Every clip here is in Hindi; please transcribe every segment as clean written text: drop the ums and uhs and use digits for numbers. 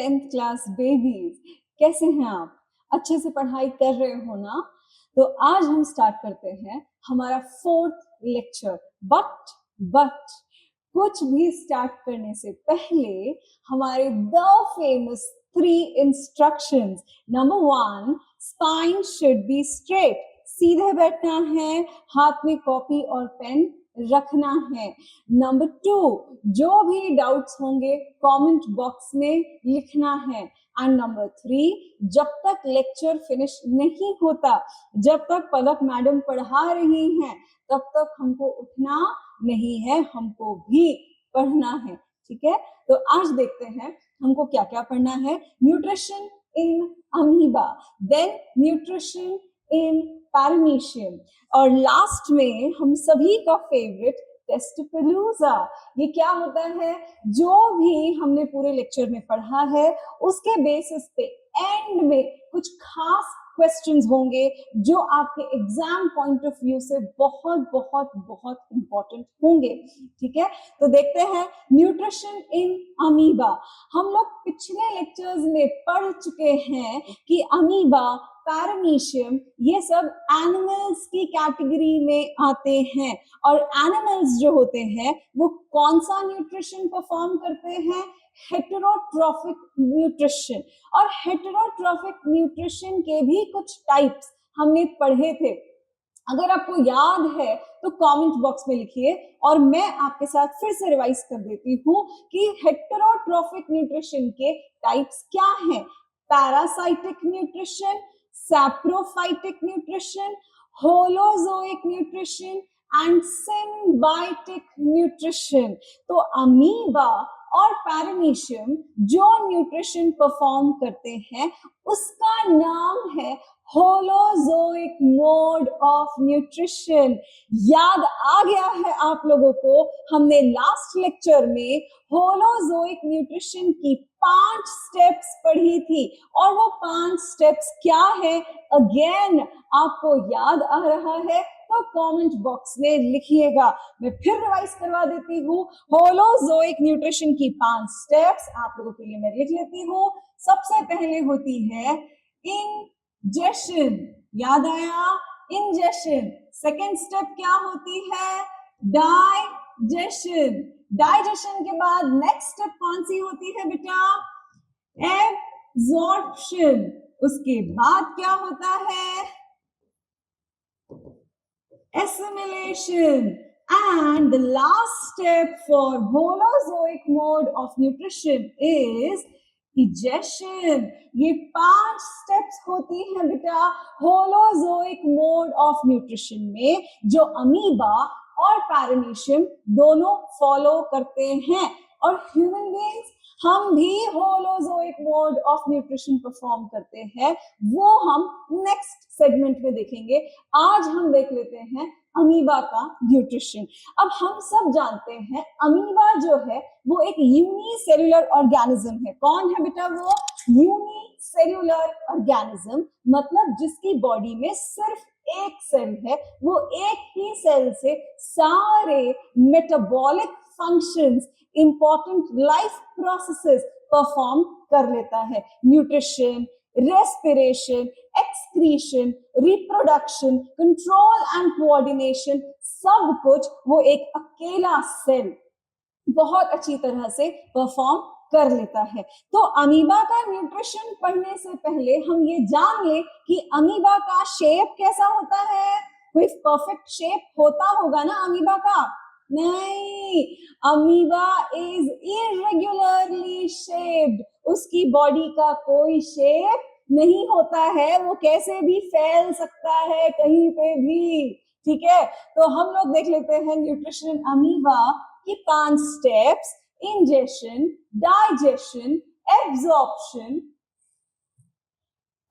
10th क्लास बेबीज, कैसे हैं आप? अच्छे से पढ़ाई कर रहे हो ना? तो आज हम स्टार्ट करते हैं हमारा 4th लेक्चर। बट कुछ भी स्टार्ट करने से पहले हमारे the famous 3 instructions. Number 1, spine should be straight, सीधे बैठना है, हाथ में कॉपी और पेन रखना है। नंबर 2, जो भी डाउट्स होंगे कमेंट बॉक्स में लिखना है। एंड नंबर 3, जब तक लेक्चर फिनिश नहीं होता, जब तक पलक मैडम पढ़ा रही हैं, तब तक हमको उठना नहीं है, हमको भी पढ़ना है। ठीक है, तो आज देखते हैं हमको क्या क्या पढ़ना है। Nutrition in amoeba, then nutrition in paramecium, और लास्ट में हम सभी का फेवरेट टेस्टपलूजा। ये क्या होता है? जो भी हमने पूरे लेक्चर में पढ़ा है उसके बेसिस पे एंड में कुछ खास क्वेश्चंस होंगे जो आपके एग्जाम पॉइंट ऑफ व्यू से बहुत बहुत बहुत इंपॉर्टेंट होंगे। ठीक है, तो देखते हैं न्यूट्रिशन इन अमीबा। हम लोग पिछले लेक्चर्स में पढ़ चुके हैं कि अमीबा, पैरामीशियम, ये सब एनिमल्स की कैटेगरी में आते हैं। और एनिमल्स जो होते हैं वो कौन सा न्यूट्रिशन परफॉर्म करते हैं? Heterotrophic nutrition. और हेटेरोट्रॉफिक न्यूट्रिशन के भी कुछ टाइप्स हमने पढ़े थे। अगर आपको याद है तो कमेंट बॉक्स में लिखिए और मैं आपके साथ फिर से रिवाइज कर देती हूँ कि हेटेरोट्रॉफिक न्यूट्रिशन के टाइप्स क्या हैं। Parasitic nutrition, saprophytic nutrition, holozoic nutrition and symbiotic nutrition. तो अमीबा और पैरामीशियम जो न्यूट्रिशन परफॉर्म करते हैं उसका नाम है होलोजोइक मोड ऑफ न्यूट्रिशन। याद आ गया है आप लोगों को? हमने लास्ट लेक्चर में होलोजोइक न्यूट्रिशन की 5 स्टेप्स पढ़ी थी और वो 5 स्टेप्स क्या है? अगेन आपको याद आ रहा है तो कमेंट बॉक्स में लिखिएगा। मैं फिर रिवाइज करवा देती हूँ। होलोजोइक न्यूट्रिशन की 5 स्टेप्स आप लोगों के लिए मैं लिख लेती हूँ। सबसे पहले होती है इंजेशन, याद आया? इंजेशन। सेकेंड स्टेप क्या होती है? डाइजेशन। डाइजेशन के बाद नेक्स्ट स्टेप कौन सी होती है बेटा? एब्जॉर्प्शन। उसके बाद क्या होता है? assimilation. And the last step for holozoic mode of nutrition is digestion. ये 5 स्टेप्स होती हैं बेटा होलोजोइक मोड ऑफ न्यूट्रिशन में, जो अमीबा और पैरामीशियम दोनों फॉलो करते हैं। और ह्यूमन बीइंग्स हम भी holozoic mode of nutrition perform करते हैं, वो हम नेक्स्ट सेगमेंट में देखेंगे। आज हम देख लेते हैं अमीबा का न्यूट्रिशन। अब हम सब जानते हैं अमीबा जो है वो एक यूनिसेल्युलर ऑर्गेनिज्म है। कौन है बेटा वो? यूनिसेल्युलर ऑर्गेनिज्म, मतलब जिसकी बॉडी में सिर्फ एक सेल है, वो एक ही सेल से सारे metabolic functions, important life processes perform कर लेता है। Nutrition, respiration, excretion, reproduction, control and coordination, सब कुछ वो एक अकेला सेल बहुत अच्छी तरह से परफॉर्म कर लेता है। तो अमीबा का न्यूट्रिशन पढ़ने से पहले हम ये जान ले कि अमीबा का शेप कैसा होता है। कोई परफेक्ट शेप होता होगा ना अमीबा का? नहीं, अमीबा इज इरेगुलरली शेप्ड। उसकी बॉडी का कोई शेप नहीं होता है, वो कैसे भी फैल सकता है कहीं पे भी। ठीक है, तो हम लोग देख लेते हैं न्यूट्रिशन अमीबा की 5 steps. Ingestion, digestion, absorption,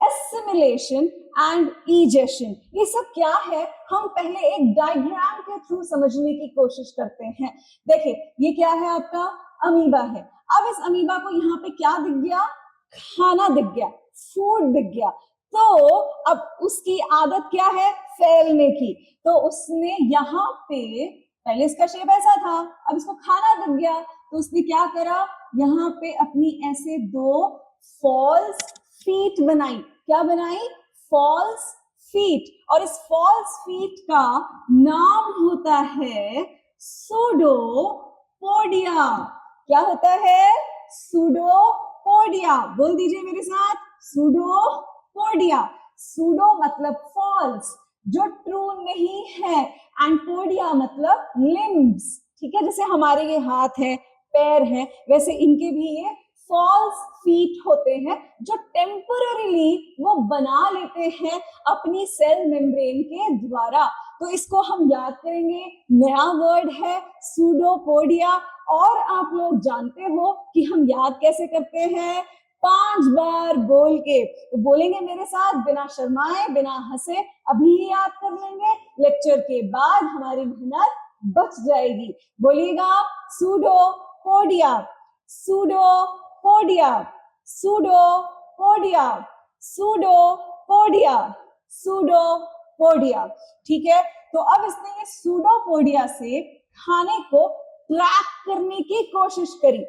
assimilation and egestion. ये सब क्या है हम पहले एक डायग्राम के थ्रू समझने की कोशिश करते हैं। देखिए ये क्या है? आपका अमीबा है। अब इस अमीबा को यहाँ पे क्या दिख गया? खाना दिख गया, फूड दिख गया। तो अब उसकी आदत क्या है? फैलने की। तो उसने यहाँ पे, पहले इसका शेप ऐसा था, अब इसको खाना दिख गया तो उसने क्या करा? यहाँ पे अपनी ऐसे 2 फॉल्स फीट बनाई। क्या बनाई? False feet. और इस फॉल्स फीट का नाम होता है सूडोपोडिया। क्या होता है? सूडोपोडिया। बोल दीजिए मेरे साथ, सूडोपोडिया। सूडो मतलब फॉल्स, जो ट्रू नहीं है, एंड पोडिया मतलब लिम्स। ठीक है, जैसे हमारे ये हाथ है, पैर है, वैसे इनके भी ये फॉल्स फीट होते हैं, जो टेम्पररीली वो बना लेते हैं अपनी सेल मेम्ब्रेन के द्वारा। तो इसको हम याद करेंगे, नया वर्ड है सूडोपोडिया। और आप लोग जानते हो कि हम याद कैसे करते हैं? 5 बार बोल के। तो बोलेंगे मेरे साथ, बिना शर्माए, बिना हंसे, अभी ही याद कर लेंगे, लेक्चर के बाद हमारी मेहनत बच जाएगी। बोलिएगा, pseudopodia, pseudopodia, pseudopodia, pseudopodia, pseudopodia. ठीक है, तो अब इसने ये सूडोपोडिया से खाने को ट्रैक करने की कोशिश करी।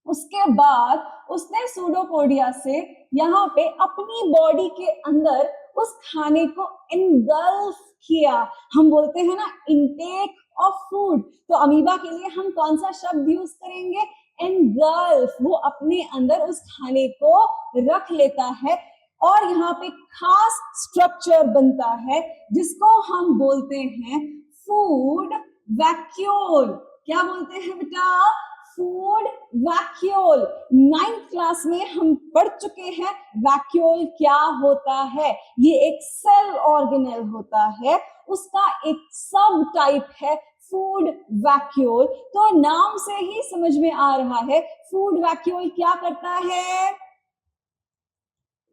उसके बाद उसने सूडोपोडिया से यहाँ पे अपनी बॉडी के अंदर उस खाने को इनगल्फ किया। हम बोलते हैं ना, इनटेक ऑफ फूड। तो अमीबा के लिए हम कौन सा शब्द यूज करेंगे? इनगल्फ। वो अपने अंदर उस खाने को रख लेता है और यहाँ पे खास स्ट्रक्चर बनता है जिसको हम बोलते हैं फूड वैक्यूल। क्या बोलते हैं बेटा? Food vacuole. 9th क्लास में हम पढ़ चुके हैं वैक्यूल क्या होता है। ये एक सेल ऑर्गेनेल होता है, उसका एक सब टाइप है फूड वैक्यूल। तो नाम से ही समझ में आ रहा है फूड वैक्यूल क्या करता है?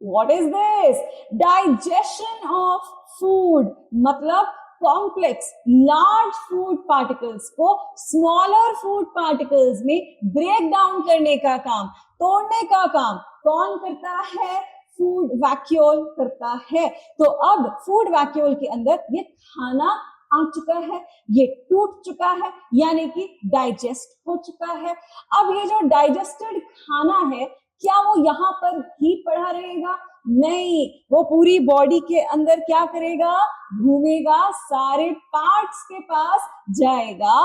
What is this? Digestion of food, मतलब कॉम्प्लेक्स लार्ज फूड पार्टिकल्स को स्मॉलर फूड पार्टिकल्स में ब्रेक डाउन करने का काम, तोड़ने का काम कौन करता है? फूड वैक्यूल करता है। तो अब फूड वैक्यूल के अंदर ये खाना आ चुका है, ये टूट चुका है, यानी कि डाइजेस्ट हो चुका है। अब ये जो डाइजेस्टेड खाना है, क्या वो यहाँ पर ही पड़ा रहेगा? नहीं, वो पूरी बॉडी के अंदर क्या करेगा? घूमेगा, सारे पार्ट्स के पास जाएगा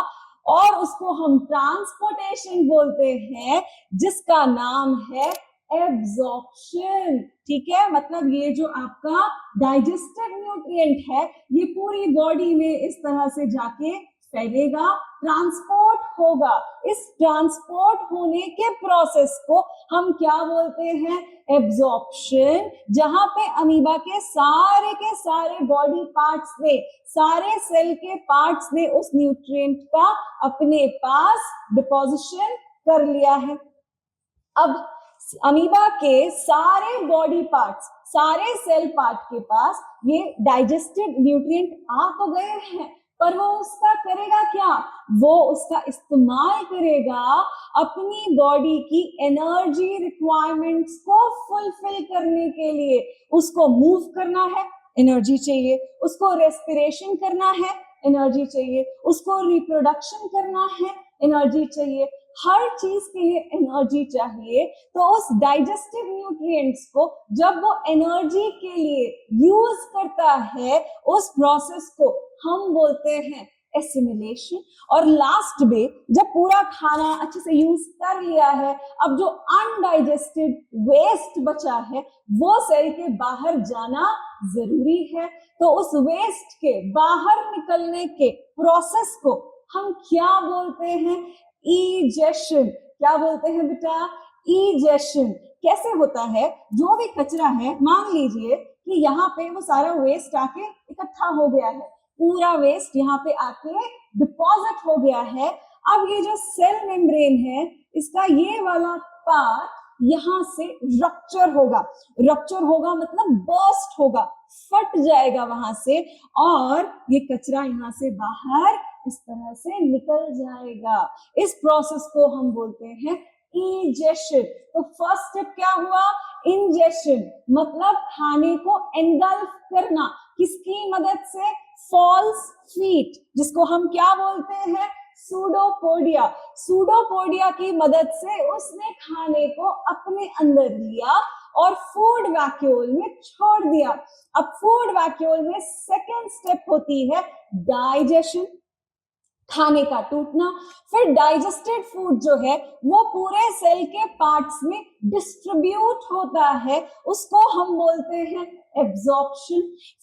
और उसको हम ट्रांसपोर्टेशन बोलते हैं, जिसका नाम है एब्जॉर्प्शन। ठीक है, मतलब ये जो आपका डाइजेस्टेड न्यूट्रिएंट है, ये पूरी बॉडी में इस तरह से जाके फैलेगा, ट्रांसपोर्ट होगा। इस ट्रांसपोर्ट होने के प्रोसेस को हम क्या बोलते हैं? एब्जॉर्प्शन। जहां पे अमीबा के सारे बॉडी पार्ट्स ने, सारे सेल के पार्ट्स ने उस न्यूट्रिएंट का अपने पास डिपोजिशन कर लिया है। अब अमीबा के सारे बॉडी पार्ट्स, सारे सेल पार्ट के पास ये डाइजेस्टेड न्यूट्रिएंट आ तो गए हैं, पर वो उसका करेगा क्या? वो उसका इस्तेमाल करेगा अपनी बॉडी की एनर्जी रिक्वायरमेंट्स को फुलफिल करने के लिए। उसको मूव करना है, एनर्जी चाहिए। उसको रेस्पिरेशन करना है, एनर्जी चाहिए। उसको रिप्रोडक्शन करना है, एनर्जी चाहिए। हर चीज के लिए एनर्जी चाहिए। तो उस डाइजेस्टिव न्यूट्रिएंट्स को जब वो एनर्जी के लिए यूज करता है, उस प्रोसेस को हम बोलते हैं एसिमिलेशन। और लास्ट में जब पूरा खाना अच्छे से यूज कर लिया है, अब जो अनडाइजेस्टेड वेस्ट बचा है वो सेल के बाहर जाना जरूरी है। तो उस वेस्ट के बाहर निकलने के प्रोसेस को हम क्या बोलते हैं? इजेशन। क्या बोलते हैं बेटा? इजेशन। कैसे होता है? जो भी कचरा है, मान लीजिए कि यहाँ पे वो सारा वेस्ट आके इकट्ठा हो गया है, पूरा वेस्ट यहाँ पे आके डिपॉजिट हो गया है। अब ये जो सेल मेम्ब्रेन है, इसका ये वाला पार्ट यहाँ से रप्चर होगा। रप्चर होगा मतलब बर्स्ट होगा, फट जाएगा वहां से, और ये कचरा यहाँ से बाहर इस तरह से निकल जाएगा। इस प्रोसेस को हम बोलते हैं इंजेशन। तो फर्स्ट स्टेप क्या हुआ? इंजेशन, मतलब खाने को एंगल्फ करना। किसकी मदद से? फॉल्स फीट, जिसको हम क्या बोलते हैं? सूडोपोडिया। सूडोपोडिया की मदद से उसने खाने को अपने अंदर लिया और फूड वैक्यूल में छोड़ दिया। अब फूड वैक्यूल में सेकेंड स्टेप होती है डाइजेशन, खाने का टूटना। फिर डाइजेस्टेड फूड जो है वो पूरे सेल के पार्ट्स में डिस्ट्रीब्यूट होता है, उसको हम बोलते हैं एब्जॉर्प्शन।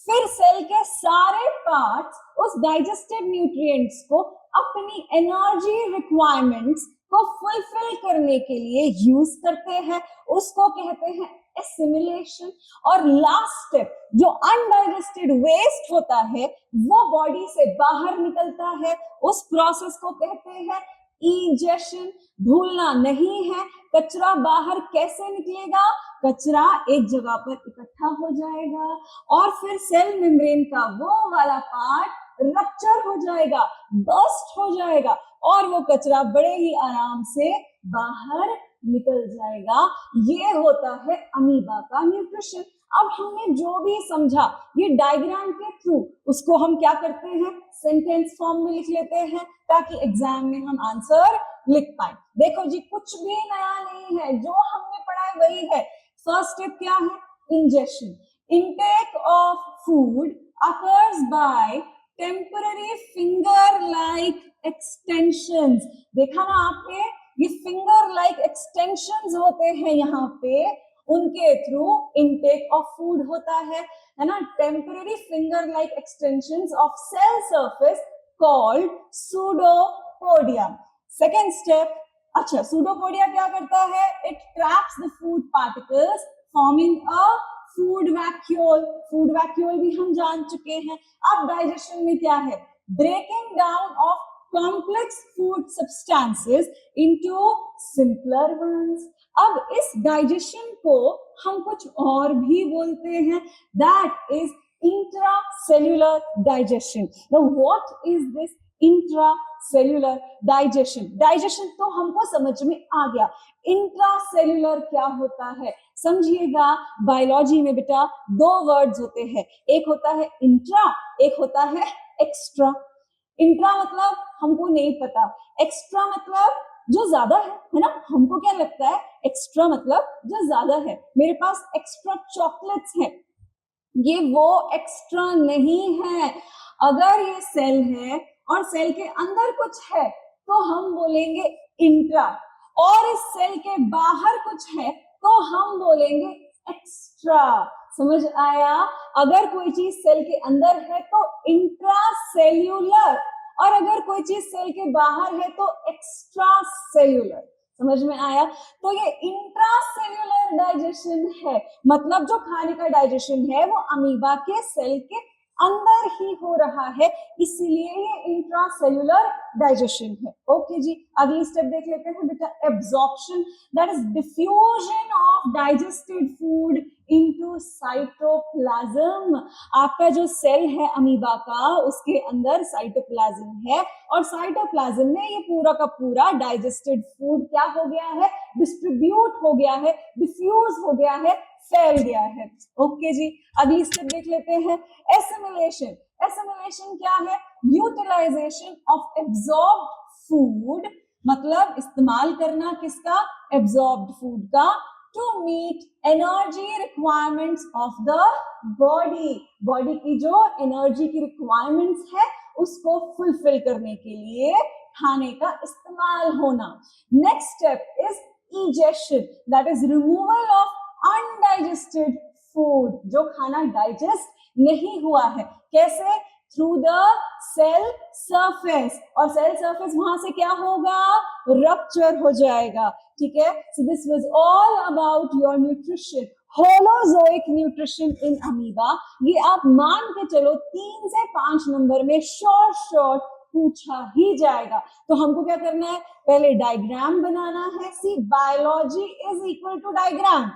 फिर सेल के सारे पार्ट्स उस डाइजेस्टेड न्यूट्रिएंट्स को अपनी एनर्जी रिक्वायरमेंट्स को फुलफिल करने के लिए यूज करते हैं, उसको कहते हैं एसिमिलेशन। और लास्ट स्टेप जो अनडाइजेस्टेड वेस्ट होता है वो बॉडी से बाहर निकलता है, उस प्रोसेस को कहते हैं इंजेशन। भूलना नहीं है, कचरा बाहर कैसे निकलेगा, कचरा एक जगह पर इकट्ठा हो जाएगा और फिर सेल मेम्ब्रेन का वो वाला पार्ट रप्चर हो जाएगा, बर्स्ट हो जाएगा और वो कचरा बड़े ही आराम से बाहर निकल जाएगा। ये होता है अमीबा का न्यूट्रिशन। अब हमने जो भी समझा ये डायग्राम के थ्रू उसको हम क्या करते हैं, सेंटेंस फॉर्म में लिख लेते हैं ताकि एग्जाम में हम आंसर लिख पाए। देखो जी, कुछ भी नया नहीं है, जो हमने पढ़ा है वही है। फर्स्ट स्टेप क्या है, ingestion. Intake of food occurs by temporary finger like extensions. देखा ना आपने, ये फिंगर लाइक एक्सटेंशंस होते हैं यहाँ पे, उनके थ्रू इनटेक ऑफ फूड होता है ना। Temporary finger like extensions of cell surface called pseudopodia. Second step, अच्छा सूडोपोडिया क्या करता है, it traps the food particles forming a food vacuole. Food vacuole भी हम जान चुके हैं। अब डाइजेशन में क्या है, breaking down of complex food substances into simpler ones. अब इस डाइजेशन को हम कुछ और भी बोलते हैं, that is intracellular digestion. Now what is this intracellular digestion? Digestion तो हमको समझ में आ गया, इंट्रासेल्युलर क्या होता है समझिएगा। बायोलॉजी में बेटा दो वर्ड्स होते हैं, एक होता है इंट्रा, एक होता है एक्स्ट्रा। इंट्रा मतलब हमको नहीं पता, एक्स्ट्रा मतलब जो ज्यादा है ना। हमको क्या लगता है, एक्स्ट्रा मतलब जो ज्यादा है। मेरे पास एक्स्ट्रा चॉकलेट्स हैं, ये वो एक्स्ट्रा नहीं है। अगर ये सेल है और सेल के अंदर कुछ है तो हम बोलेंगे इंट्रा, और इस सेल के बाहर कुछ है तो हम बोलेंगे एक्स्ट्रा। समझ आया? अगर कोई चीज सेल के अंदर है तो इंट्रासेल्यूलर, और अगर कोई चीज सेल के बाहर है तो एक्स्ट्रा सेल्यूलर। समझ में आया? तो ये इंट्रासेल्यूलर डाइजेशन है, मतलब जो खाने का डाइजेशन है वो अमीबा के सेल के अंदर ही हो रहा है, इसीलिए ये इंट्रासेल्यूलर डाइजेशन है। ओके जी, अगली स्टेप देख लेते हैं बेटा, absorption, that is diffusion of digested food into cytoplasm. आपका जो सेल है अमीबा का, उसके अंदर साइटोप्लाज्म है और साइटोप्लाज्म में ये पूरा का पूरा डाइजेस्टेड फूड क्या हो गया है, डिस्ट्रीब्यूट हो गया है, डिफ्यूज हो गया है, फैल गया है। ओके जी, अगली स्टेप देख लेते हैं, एसिमिलेशन। एसिमिलेशन क्या है, यूटिलाइजेशन ऑफ एब्जॉर्ब्ड फूड, मतलब इस्तेमाल करना किसका, एब्जॉर्ब्ड फूड का, to meet energy requirements of the body. Body की जो एनर्जी की रिक्वायरमेंट्स है उसको फुलफिल करने के लिए खाने का इस्तेमाल होना। Next step is egestion, that is removal of undigested food, जो खाना डाइजेस्ट नहीं हुआ है। कैसे? थ्रू द सेल सरफेस, और सेल सरफेस वहां से क्या होगा, रप्चर हो जाएगा। ठीक है, so this was all about your nutrition, holozoic nutrition in amoeba. ये आप मान के चलो 3 से 5 नंबर में शॉर्ट पूछा ही जाएगा। तो हमको क्या करना है, पहले डायग्राम बनाना है। See, biology is equal to diagram.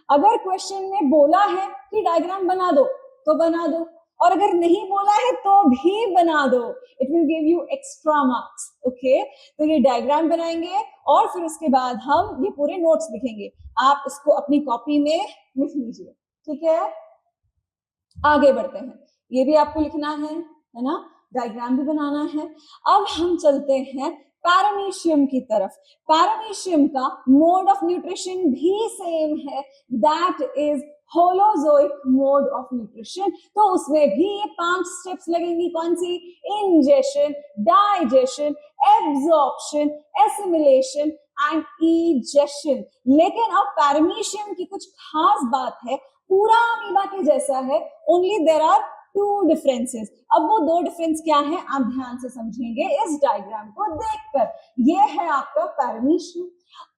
अगर क्वेश्चन में बोला है कि डायग्राम बना दो तो बना दो, और अगर नहीं बोला है तो भी बना दो, it will give you extra marks. Okay, तो ये डायग्राम बनाएंगे और फिर उसके बाद हम ये पूरे नोट्स लिखेंगे। आप इसको अपनी कॉपी में लिख लीजिए। ठीक है, आगे बढ़ते हैं, ये भी आपको लिखना है ना। डायग्राम भी बनाना है। अब हम चलते हैं पैरामीशियम की तरफ। पैरामीशियम का मोड ऑफ न्यूट्रिशन भी सेम है, that is holozoic mode of nutrition. तो उसमें भी ये 5 स्टेप्स लगेंगी। कौन सी? Ingestion, digestion, absorption, assimilation and egestion. लेकिन अब पैरामीशियम की कुछ खास बात है, पूरा अमीबा के जैसा है, ओनली देयर आर 2 डिफरेंसेस। अब वो 2 डिफरेंस क्या है आप ध्यान से समझेंगे इस डायग्राम को देखकर। ये है आपका पैरामीशियम।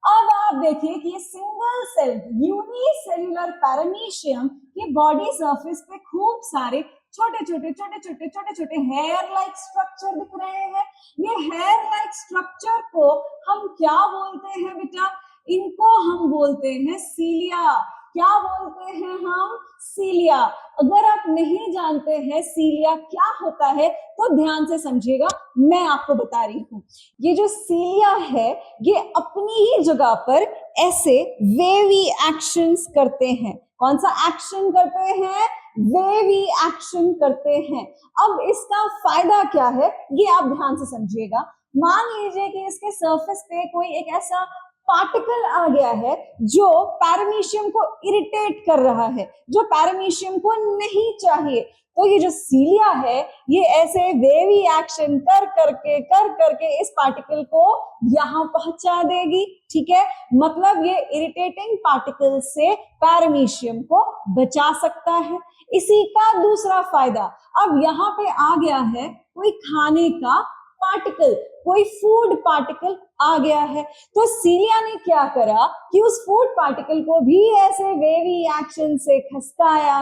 अब आप देखिए कि ये सिंगल सेल यूनिसेल्युलर पैरामीशियम की बॉडी सरफेस पे खूब सारे छोटे छोटे हेयर लाइक स्ट्रक्चर दिख रहे हैं। ये हेयर लाइक स्ट्रक्चर को हम क्या बोलते हैं बेटा? इनको हम बोलते हैं सीलिया। क्या बोलते हैं हम? सीलिया। अगर आप नहीं जानते हैं सीलिया क्या होता है तो ध्यान से समझिएगा, मैं आपको बता रही हूं। ये जो सीलिया है ये अपनी ही जगह पर ऐसे वेवी एक्शंस करते हैं। कौन सा एक्शन करते हैं? वेवी एक्शन करते हैं। अब इसका फायदा क्या है ये आप ध्यान से समझिएगा। मान लीजिए कि इसके सरफेस पे कोई एक ऐसा पार्टिकल आ गया है जो पैरामीशियम को इरिटेट कर रहा है, जो पैरामीशियम को नहीं चाहिए, तो ये जो सीलिया है ये ऐसे वेवी एक्शन कर करके इस पार्टिकल को यहां पहुंचा देगी। ठीक है, मतलब ये इरिटेटिंग पार्टिकल से पैरामीशियम को बचा सकता है। इसी का दूसरा फायदा, अब यहाँ पे आ गया है कोई खाने का पार्टिकल, कोई फूड पार्टिकल आ गया है, तो सीलिया ने क्या करा कि उस फूड पार्टिकल को भी ऐसे वेवी एक्शन से खसकाया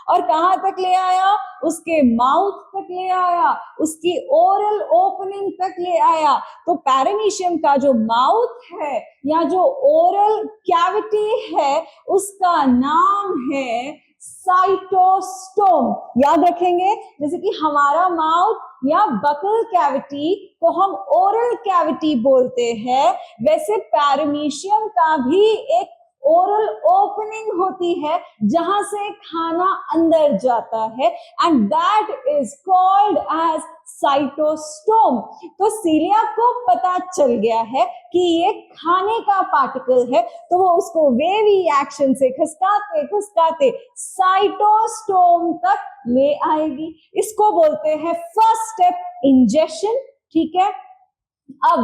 और कहां तक ले आया? उसके माउथ तक ले आया, उसकी ओरल ओपनिंग तक ले आया। तो पैरामीशियम का जो माउथ है या जो ओरल कैविटी है उसका नाम है साइटोस्टोम। याद रखेंगे, जैसे कि हमारा माउथ या बकल कैविटी को हम ओरल कैविटी बोलते हैं, वैसे पैरामीशियम का भी एक ओरल ओपनिंग होती है जहां से खाना अंदर जाता है, and that is called as cytostome. तो सीलिया को पता चल गया है कि ये खाने का पार्टिकल है, तो वो उसको वेवी एक्शन से खसकाते साइटोस्टोम तक ले आएगी। इसको बोलते हैं फर्स्ट स्टेप इंजेशन। ठीक है, अब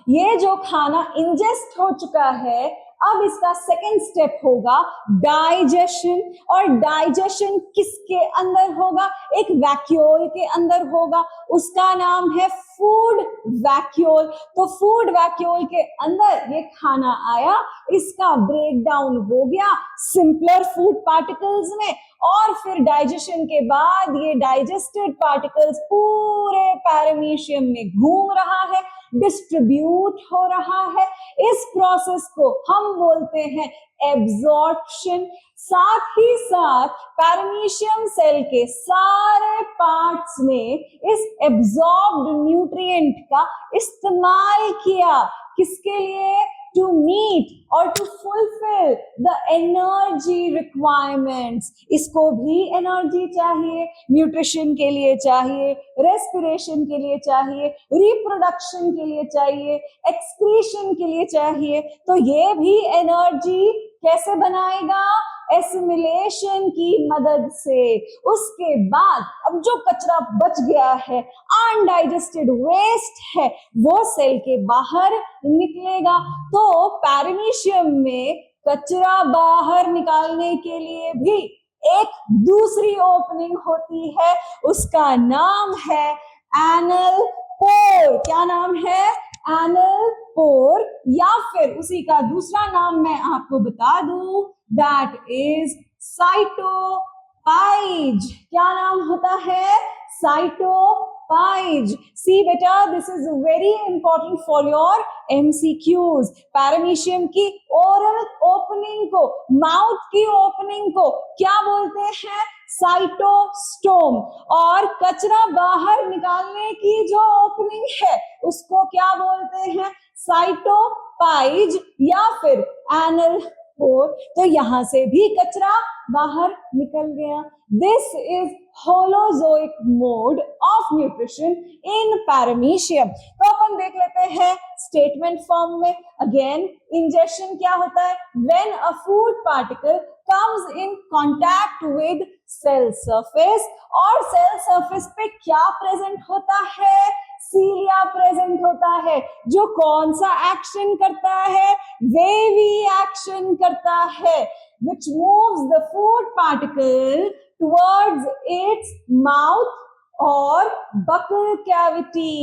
ये जो खाना इंजेस्ट हो चुका है, अब इसका सेकेंड स्टेप होगा डाइजेशन। और डाइजेशन किसके अंदर होगा? एक वैक्यूल के अंदर होगा, उसका नाम है फूड वैक्यूल। तो फूड वैक्यूल के अंदर ये खाना आया, इसका ब्रेक डाउन हो गया सिंपलर फूड पार्टिकल्स में, और फिर डाइजेशन के बाद ये डाइजेस्टेड पार्टिकल्स पूरे पैरामीशियम में घूम रहा है, डिस्ट्रीब्यूट हो रहा है। इस प्रोसेस को हम बोलते हैं एब्जॉर्प्शन। साथ ही साथ पैरामीशियम सेल के सारे पार्ट्स में इस एब्जॉर्ब्ड न्यूट्रिएंट का इस्तेमाल किया। किसके लिए? to meet or to fulfill the energy requirements। इसको भी एनर्जी चाहिए, न्यूट्रिशन के लिए चाहिए, रेस्पिरेशन के लिए चाहिए, रिप्रोडक्शन के लिए चाहिए, एक्सक्रीशन के लिए चाहिए। तो ये भी एनर्जी कैसे बनाएगा? एसिमिलेशन की मदद से। उसके बाद अब जो कचरा बच गया है, अनडाइजेस्टेड वेस्ट है, वो सेल के बाहर निकलेगा। तो पैरामीशियम में कचरा बाहर निकालने के लिए भी एक दूसरी ओपनिंग होती है, उसका नाम है एनल पोर। क्या नाम है? Anal pore. या फिर उसी का दूसरा नाम मैं आपको बता दूं, दैट इज साइटोपाइज। क्या नाम होता है? साइटोपाइज। सी बेटा, this is very important for your MCQs। Paramecium की ओरल ओपनिंग को, माउथ की ओपनिंग को क्या बोलते हैं? साइटोस्टोम। और कचरा बाहर निकालने की जो ओपनिंग है उसको क्या बोलते हैं? साइटोपाइज या फिर एनल पोर। तो यहां से भी कचरा बाहर निकल गया। This is holozoic mode of nutrition in paramecium. तो अपन देख लेते हैं स्टेटमेंट फॉर्म में. अगेन इंजेक्शन क्या होता है? When a food particle comes in contact with cell surface, और सेल सरफेस पे क्या प्रेजेंट होता है? सीलिया प्रेजेंट होता है, जो कौन सा एक्शन करता है? वेवी एक्शन करता है, which moves the food particle towards its mouth और buccal cavity.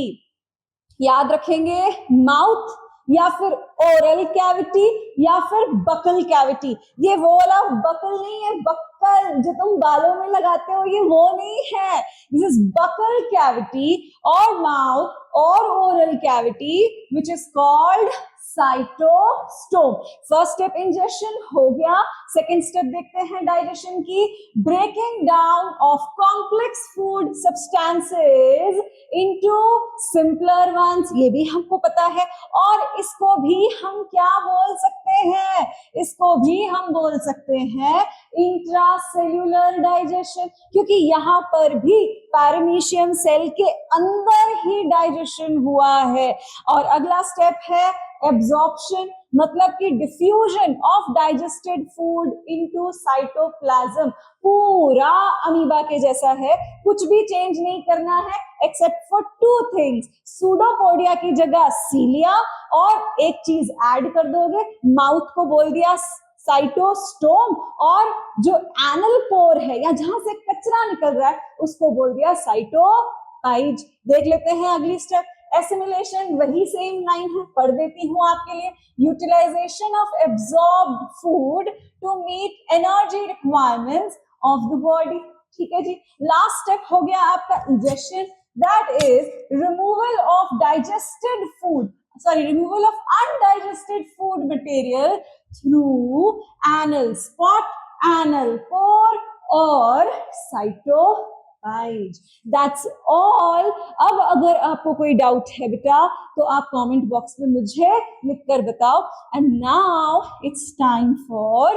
याद रखेंगे, माउथ या फिर ओरल कैविटी या फिर बकल कैविटी. ये वो वाला बकल नहीं है, बक्कल जो तुम बालों में लगाते हो, ये वो नहीं है. दिस इज बकल कैविटी और माउथ और oral cavity which is called cytostome. First step injection हो गया. सेकेंड स्टेप देखते हैं डाइजेशन की. Breaking down of complex food substances into simpler ones, ये भी हमको पता है. और इसको भी हम क्या बोल सकते हैं? इसको भी हम बोल सकते हैं इंट्रासेल्यूलर डाइजेशन, क्योंकि यहाँ पर भी पैरामीशियम सेल के अंदर ही डाइजेशन हुआ है. और अगला स्टेप है एब्जॉर्प्शन, मतलब कि diffusion of digested food into cytoplasm. पूरा अमीबा के जैसा है, कुछ भी चेंज नहीं करना है except for two things. Pseudopodia की जगह सीलिया, और एक चीज ऐड कर दोगे, माउथ को बोल दिया साइटोस्टोम, और जो एनल पोर है या जहां से कचरा निकल रहा है उसको बोल दिया साइटोपाइज. देख लेते हैं अगली स्टेप. एसिमिलेशन वही सेम लाइन है, पढ़ देती हूं आपके लिए. Utilization of absorbed food to meet energy requirements of the body. ठीक है जी. लास्ट स्टेप हो गया आपका injection, that is removal of digested food, removal of undigested food material through anal spot, anal pore और साइटोपाइज. That's all. अब अगर आपको कोई डाउट है बेटा तो आप कमेंट बॉक्स में मुझे लिखकर बताओ. And now it's time for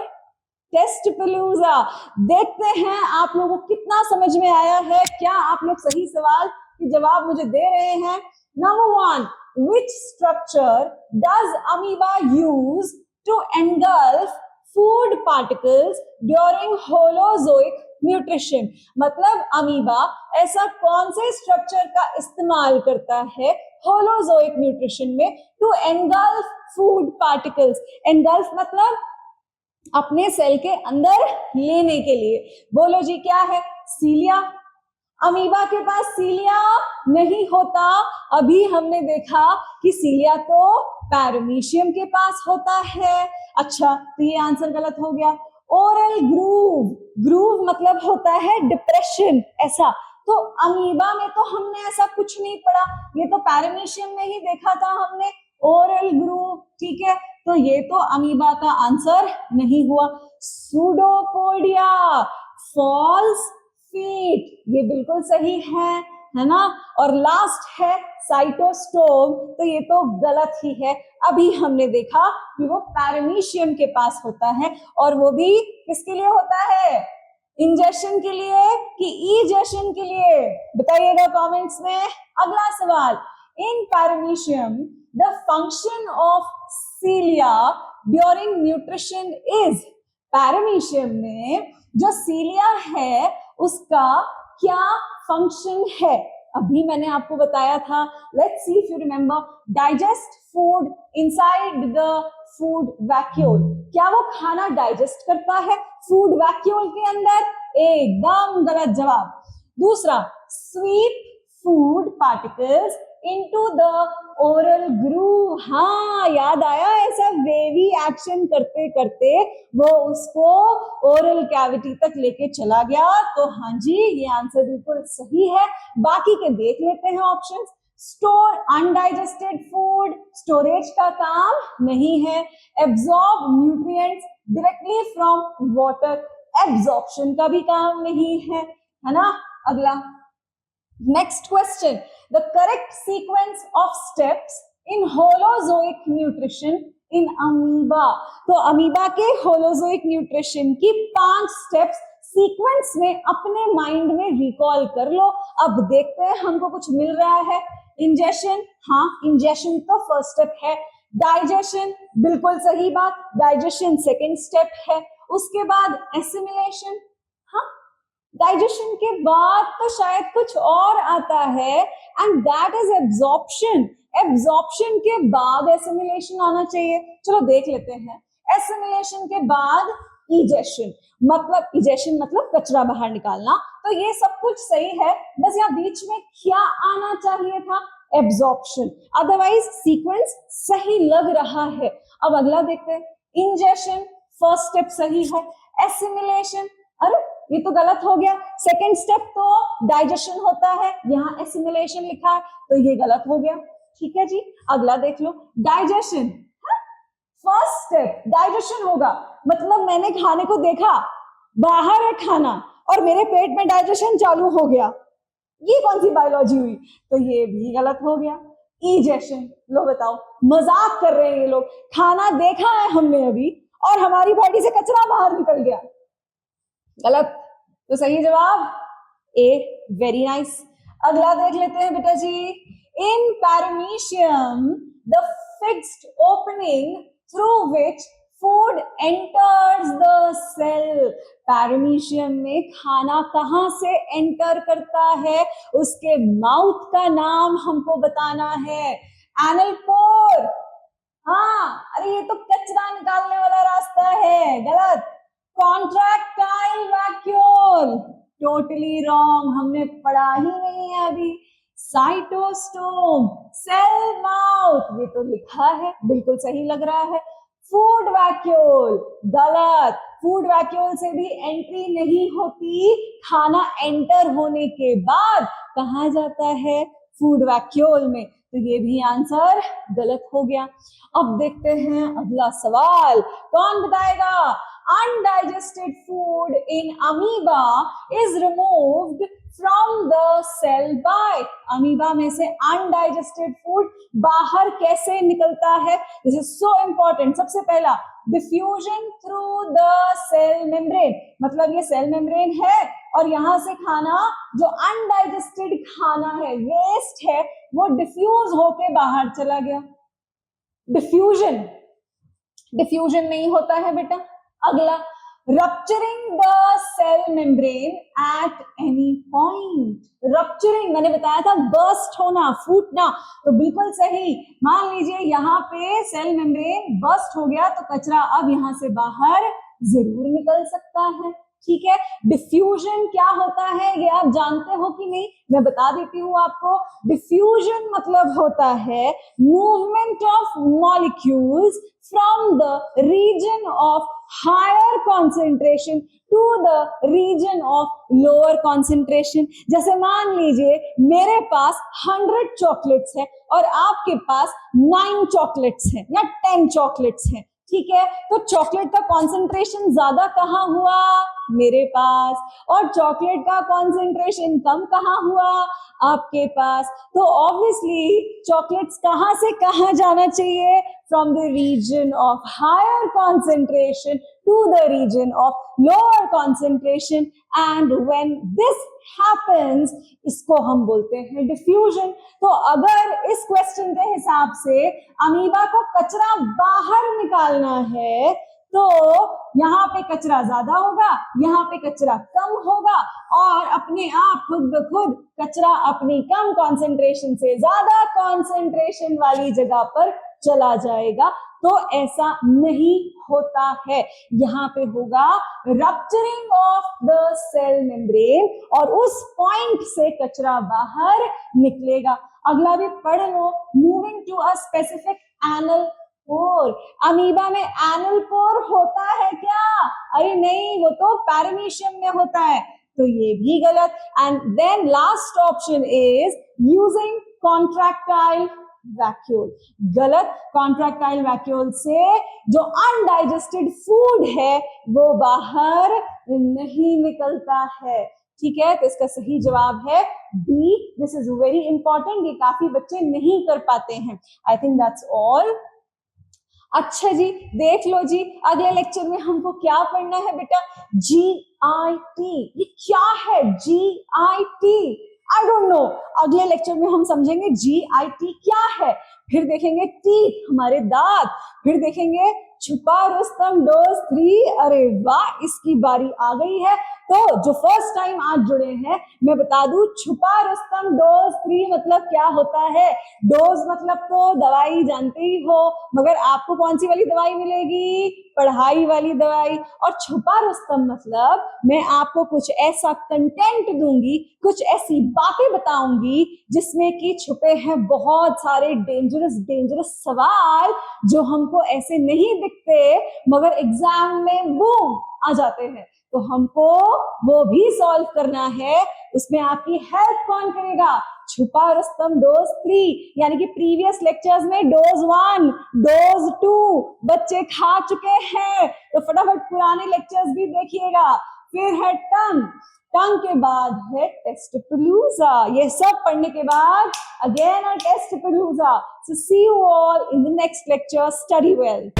testpalooza. देखते हैं आप लोगों को कितना समझ में आया है, क्या आप लोग सही सवाल के जवाब मुझे दे रहे हैं. Number 1, which structure does amoeba use to engulf food particles during holozoic nutrition? मतलब अमीबा ऐसा कौन से स्ट्रक्चर का इस्तेमाल करता है होलोजोइक न्यूट्रिशन में to engulf food particles? Engulf मतलब अपने सेल के अंदर लेने के लिए. बोलो जी क्या है? सीलिया. अमीबा के पास सीलिया नहीं होता. अभी हमने देखा कि सीलिया तो पैरामीशियम के पास होता है. अच्छा, तो ये आंसर गलत हो गया. ओरल ग्रूव, ग्रूव मतलब होता है डिप्रेशन, ऐसा. तो अमीबा में तो हमने ऐसा कुछ नहीं पढ़ा, ये तो पैरामीशियम में ही देखा था हमने ओरल ग्रूव. ठीक है, तो ये तो अमीबा का आंसर नहीं हुआ. सूडोपोडिया, फॉल्स फीट, ये बिल्कुल सही है ना. और लास्ट है साइटोस्टोम, तो ये तो गलत ही है. अभी हमने देखा कि वो पैरामीशियम के पास होता है, और वो भी किसके लिए होता है? इंजेक्शन के लिए कि इजेक्शन के लिए? बताइएगा कमेंट्स में. अगला सवाल. इन paramecium the function of सीलिया during nutrition is. Paramecium में जो सीलिया है उसका क्या फंक्शन है? अभी मैंने आपको बताया था. Let's see if you remember. Digest food inside the food vacuole. क्या वो खाना डाइजेस्ट करता है फूड वैक्यूल के अंदर? एकदम गलत जवाब. दूसरा, sweep food particles into the oral groove. हाँ, याद आया, ऐसा वेवी एक्शन करते करते वो उसको ओरल कैविटी तक लेके चला गया. तो हाँ जी, ये आंसर बिल्कुल सही है. बाकी के देख लेते हैं options. Store undigested food, storage का काम नहीं है. Absorb nutrients directly from water, absorption का भी काम नहीं है ना. अगला, next question. The correct sequence of steps in holozoic nutrition in amoeba. तो अमीबा के holozoic nutrition की 5 स्टेप्स सीक्वेंस में अपने माइंड में रिकॉल कर लो। अब देखते हैं हमको कुछ मिल रहा है। इंजेशन, हाँ इंजेशन तो फर्स्ट स्टेप है। डाइजेशन, बिल्कुल सही बात, डाइजेशन सेकेंड स्टेप है। उसके बाद एसिमिलेशन, हाँ डाइजेशन के बाद तो शायद कुछ और आता है and that is absorption. Absorption के बाद एसिमिलेशन आना चाहिए। चलो देख लेते हैं। एसिमिलेशन के बाद इजेशन, मतलब इजेशन मतलब कचरा बाहर निकालना। तो ये सब कुछ सही है, बस यहाँ बीच में क्या आना चाहिए था? एब्जॉर्प्शन। अदरवाइज सीक्वेंस सही लग रहा है। अब अगला देखते हैं। इंजेशन फर्स्ट स्टेप सही है। एसिमिलेशन, अरे ये तो गलत हो गया। सेकेंड स्टेप तो डाइजेशन होता है, यहाँ एसिमिलेशन लिखा है तो ये गलत हो गया। ठीक है जी, अगला देख लो। डाइजेशन, फर्स्ट स्टेप डाइजेशन होगा, मतलब मैंने खाने को देखा, बाहर है खाना और मेरे पेट में डाइजेशन चालू हो गया, ये कौन सी बायोलॉजी हुई? तो ये भी गलत हो गया। इजेशन, लो बताओ, मजाक कर रहे हैं ये लोग। खाना देखा है हमने अभी और हमारी बॉडी से कचरा बाहर निकल गया, गलत। तो सही जवाब ए, वेरी नाइस। अगला देख लेते हैं बेटा जी। In paramecium the fixed opening through which food enters the cell. Paramecium में खाना कहां से एंटर करता है, उसके माउथ का नाम हमको बताना है। एनल पोर, हाँ अरे ये तो कचरा निकालने वाला रास्ता है, गलत। कॉन्ट्रैक्टाइल वैक्यूल, टोटली रॉन्ग, हमने पढ़ा ही नहीं है अभी। साइटोस्टोम, सेल माउथ, ये तो लिखा है, बिल्कुल सही लग रहा है। फूड वैक्यूल, गलत। फूड वैक्यूल से भी एंट्री नहीं होती, खाना एंटर होने के बाद कहाँ जाता है? फूड वैक्यूल में। तो ये भी आंसर गलत हो गया। अब देखते हैं अगला सवाल, कौन बताएगा? Undigested food in amoeba is removed from the cell by. Amoeba में से अनडाइजेस्टेड फूड बाहर कैसे निकलता है? This is so important. सबसे पहला, diffusion through the cell membrane, मतलब ये सेल मेम्ब्रेन है और यहां से खाना, जो अनडाइजेस्टेड खाना है, वेस्ट है, वो डिफ्यूज होके बाहर चला गया। डिफ्यूजन, डिफ्यूजन नहीं होता है बेटा। अगला, rupturing the cell membrane at any point. Rupturing मैंने बताया था, बर्स्ट होना, फूटना, तो बिल्कुल सही। मान लीजिए यहाँ पे सेल मेम्ब्रेन बर्स्ट हो गया तो कचरा अब यहाँ से बाहर जरूर निकल सकता है। ठीक है, डिफ्यूजन क्या होता है ये आप जानते हो कि नहीं? मैं बता देती हूँ आपको। डिफ्यूजन मतलब होता है movement of molecules from the region of higher concentration to the region of lower concentration. जैसे मान लीजिए मेरे पास 100 चॉकलेट्स है और आपके पास 9 चॉकलेट्स हैं या 10 चॉकलेट्स हैं। ठीक है, तो चॉकलेट का कॉन्सेंट्रेशन ज्यादा कहाँ हुआ? मेरे पास। और चॉकलेट का कॉन्सेंट्रेशन कम कहाँ हुआ? आपके पास। तो ऑब्वियसली चॉकलेट्स कहाँ से कहाँ जाना चाहिए? From the region of higher concentration to the region of lower concentration. And when this happens, इसको हम बोलते हैं डिफ्यूजन। तो अगर इस क्वेश्चन के हिसाब से अमीबा को कचरा बाहर निकालना है तो यहाँ पे कचरा ज्यादा होगा, यहाँ पे कचरा कम होगा, और अपने आप खुद ब खुद कचरा अपनी कम कॉन्सेंट्रेशन से ज्यादा कॉन्सेंट्रेशन वाली जगह पर चला जाएगा। तो ऐसा नहीं होता है, यहाँ पे होगा rupturing of the cell membrane और उस पॉइंट से कचरा बाहर निकलेगा। अगला भी पढ़ लो। Moving to a specific anal pore. Amoeba में एनल पोर होता है क्या? अरे नहीं, वो तो पैरामीशियम में होता है, तो ये भी गलत। And then last option is using contractile vacuole, गलत। कॉन्ट्रैक्टाइल वैक्यूल से जो अनडाइजेस्टेड फूड है वो बाहर नहीं निकलता है। ठीक है, तो इसका सही जवाब है B. This is very important, ये काफी बच्चे नहीं कर पाते हैं। I think that's all. अच्छा जी, देख लो जी, अगले लेक्चर में हमको क्या पढ़ना है बेटा? GIT। ये क्या है GIT? I don't know. अगले लेक्चर में हम समझेंगे GIT क्या है। फिर देखेंगे टीथ, हमारे दांत। फिर देखेंगे छुपा रुस्तम डोज 3। अरे वाह, इसकी बारी आ गई है। तो जो फर्स्ट टाइम आज जुड़े हैं, मैं बता दूं, छुपा रुस्तम डोज 3 मतलब क्या होता है। डोज मतलब तो दवाई, जानते ही हो, मगर आपको कौन सी वाली दवाई मिलेगी? पढ़ाई वाली दवाई। और छुपा रुस्तम मतलब मैं आपको कुछ ऐसा कंटेंट दूंगी, कुछ ऐसी बातें बताऊंगी जिसमें कि छुपे हैं बहुत सारे डेंजरस सवाल जो हमको ऐसे नहीं दिखते, मगर एग्जाम में बूम आ जाते हैं। तो हमको वो भी सॉल्व करना है। उसमें आपकी हेल्प कौन करेगा? छुपा रुस्तम डोज 3, यानी कि प्रीवियस लेक्चर्स में डोज 1, डोज 2 बच्चे खा चुके हैं, तो फटाफट पुराने लेक्चर्स भी देखिएगा। फिर है टंग, टंग के बाद है टेस्टपलूजा। ये सब पढ़ने के बाद again a testpalooza. So see you all in the next lecture. Study well.